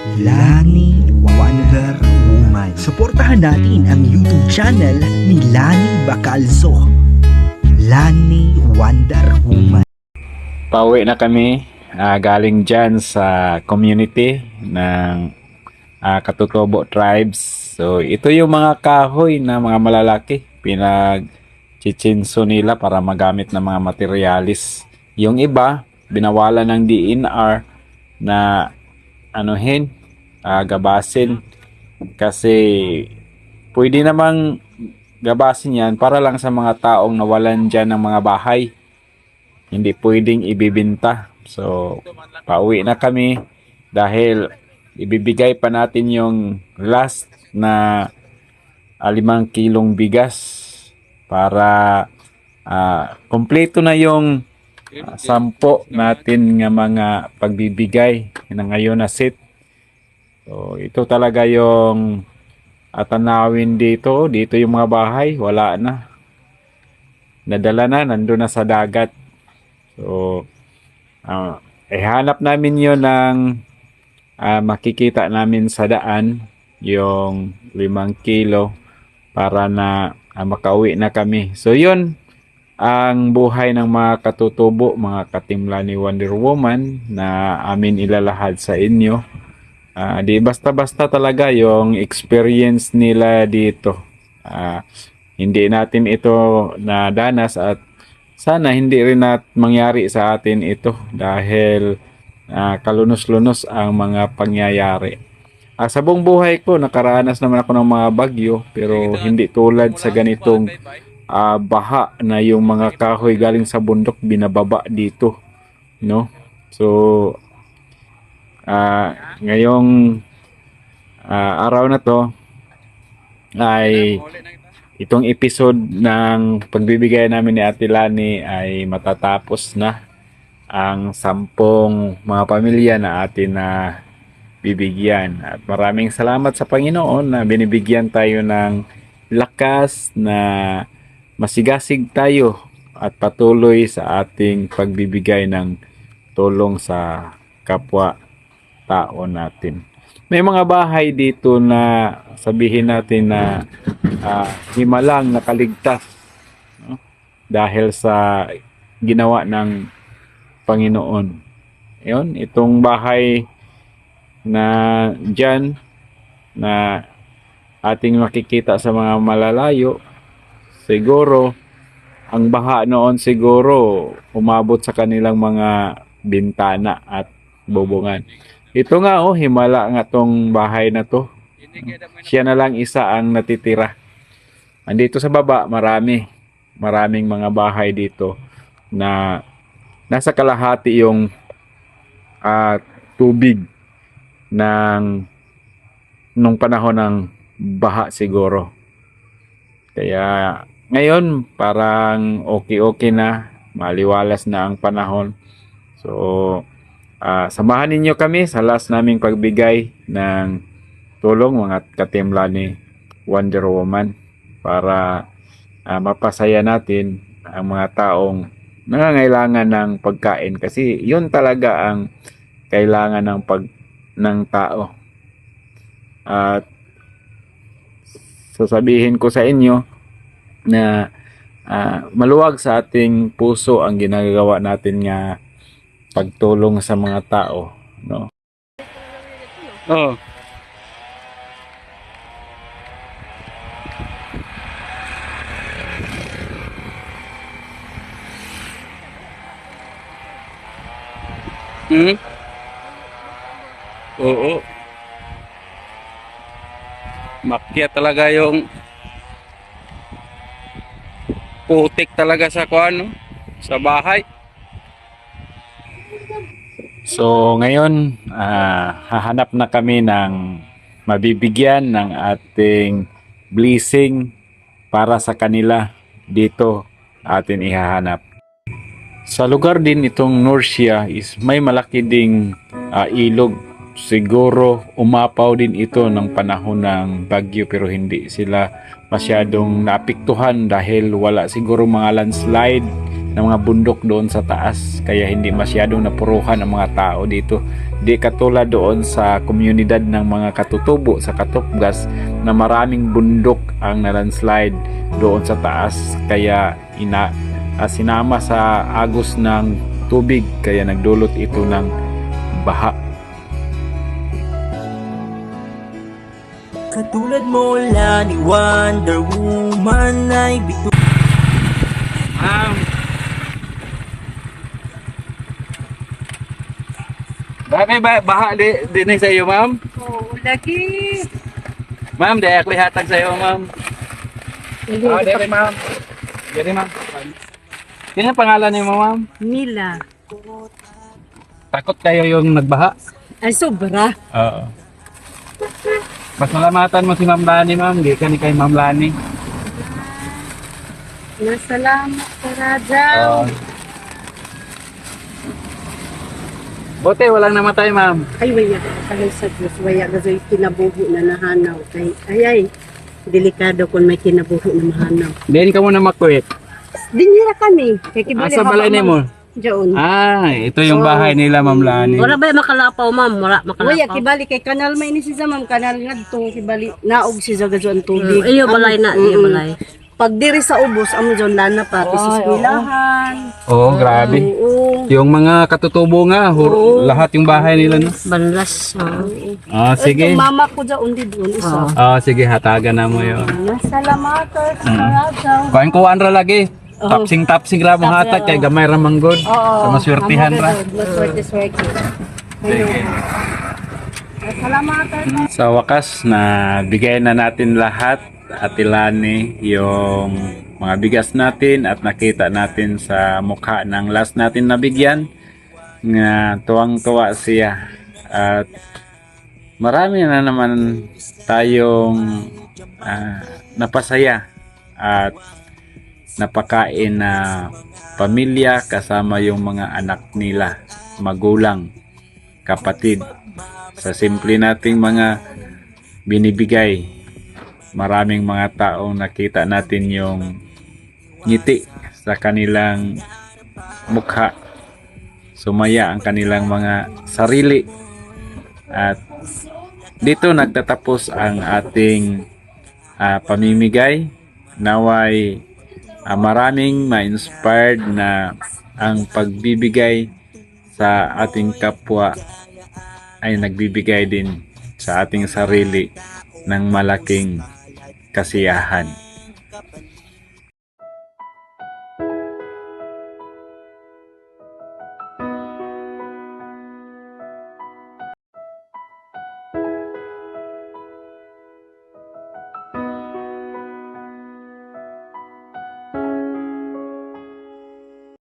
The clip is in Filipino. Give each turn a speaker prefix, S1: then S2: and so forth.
S1: Lani Wonder Woman. Suportahan natin ang YouTube channel ni Lani Bacalzo. Lani Wonder Woman.
S2: Pauwi na kami galing dyan sa community ng Katutubo Tribes. So ito yung mga kahoy na mga malalaki pinag-chichinso nila para magamit ng mga materialis. Yung iba binawalan ng DNR na gabasin kasi pwede namang gabasin yan para lang sa mga taong nawalan dyan ng mga bahay, hindi pwedeng ibibinta. So pauwi na kami dahil ibibigay pa natin yung last na 5 kilong bigas para kompleto na yung 10 natin nga mga pagbibigay na ngayon na set. So ito talaga yung tanawin dito yung mga bahay wala na, nadala na, nandun na sa dagat. So hanap namin yun ng makikita namin sa daan yung 5 kilo para na makauwi na kami. So yun ang buhay ng mga katutubo, mga katimla ni Wonder Woman na amin ilalahad sa inyo. Di basta-basta talaga yung experience nila dito. Hindi natin ito nadanas at sana hindi rin mangyari sa atin ito dahil kalunos-lunos ang mga pangyayari. Sa buong buhay ko nakaranas naman ako ng mga bagyo pero hindi tulad sa ganitong baha na yung mga kahoy galing sa bundok binababa dito, no? So ngayong araw na to ay itong episode ng pagbibigay namin ni Ate Lani ay matatapos na ang 10 mga pamilya na atin na bibigyan. At maraming salamat sa Panginoon na binibigyan tayo ng lakas na masigasig tayo at patuloy sa ating pagbibigay ng tulong sa kapwa tao natin. May mga bahay dito na sabihin natin na himalang nakaligtas, no? Dahil sa ginawa ng Panginoon. Yun, itong bahay na dyan na ating makikita sa mga malalayo, siguro ang baha noon siguro umabot sa kanilang mga bintana at bubungan. Ito nga himala nga tong bahay na to. Siya na lang isa ang natitira. Andito sa baba maraming mga bahay dito na nasa kalahati yung tubig nung panahon ng baha siguro. Kaya ngayon parang okay na, maliwalas na ang panahon. So samahan ninyo kami sa last naming pagbigay ng tulong mga katimla ni Wonder Woman para mapasaya natin ang mga taong nangangailangan ng pagkain kasi yun talaga ang kailangan ng tao. At sasabihin ko sa inyo na maluwag sa ating puso ang ginagawa natin nga pagtulong sa mga tao, no? Oh. Oo. Makyat talaga yung putik talaga sa sa bahay. So ngayon hahanap na kami ng mabibigyan ng ating blessing para sa kanila dito atin ihahanap. Sa lugar din itong Norcia is may malaki ding ilog. Siguro umapaw din ito ng panahon ng bagyo pero hindi sila masyadong naapektuhan dahil wala siguro mga landslide ng mga bundok doon sa taas, kaya hindi masyadong napuruhan ang mga tao dito. Di katulad doon sa komunidad ng mga katutubo sa Katupgas na maraming bundok ang nalandslide doon sa taas, kaya sinama sa agos ng tubig, kaya nagdulot ito ng baha.
S1: Katulad mo lang ni Wonder Woman ay bito.
S2: Grabe ba baha din sa iyo, ma'am?
S3: Oo, lagi.
S2: Ma'am, dahil ako hatag sa iyo, ma'am.
S3: Hindi,
S2: Dere, ma'am. Dere, ma'am. Kanya pangalan niyo, ma'am?
S3: Mila.
S2: Takot kayo yung nagbaha?
S3: Ay, sobra.
S2: Oo. Pasalamatan mo si Ma'am Lani, ma'am. Di ka ni kay Ma'am Lani.
S3: Nasalamat ka, Raja.
S2: Buti, walang namatay, ma'am.
S3: Ay, waya ka kaya sa Diyos. Waya ka sa'yo kinabuhi na nahanaw. Ay, delikado kung may kinabuhi na mahanaw.
S2: Diyan ka muna makuwit.
S3: Dinira kami. Kaya kibali
S2: Asa balay ni mo?
S3: Diyon.
S2: Ito yung bahay nila, Ma'am Lani.
S3: Wala ba makalapaw, ma'am? Wala makalapaw. Waya, kibali kay kanal may ni siya, ma'am. Kanal nga ito. Kibali, naog siya gajo ang tubig. Iyo, balay na. Iyo, balay. Pag diri sa ubos, amo dyan lana pa. Pisismilahan.
S2: Oo, grabe.
S3: Oo.
S2: Yung mga katutubo nga, lahat yung bahay nila, no?
S3: Banlas.
S2: Sige.
S3: Ito, mama ko dyan, undi doon. Isa.
S2: Sige, hatagan na mo yun.
S3: Salamat, Raja.
S2: Kuhain ko ra lagi. Tapsing ra mo hatag kay gamay ra manggod. Sa maswertihan ra.
S3: Maswerte.
S2: Sige.
S3: Salamat.
S2: Sa wakas na bigay na natin lahat at Lani yung mga bigas natin at nakita natin sa mukha ng last natin nabigyan nga tuwang-tuwa siya at marami na naman tayong napasaya at napakain na pamilya kasama yung mga anak nila, magulang, kapatid. Sa simple nating mga binibigay, maraming mga taong nakita natin yung ngiti sa kanilang mukha. Sumaya ang kanilang mga sarili. At dito nagtatapos ang ating pamimigay. Naway maraming ma-inspired na ang pagbibigay sa ating kapwa ay nagbibigay din sa ating sarili ng malaking kasiyahan.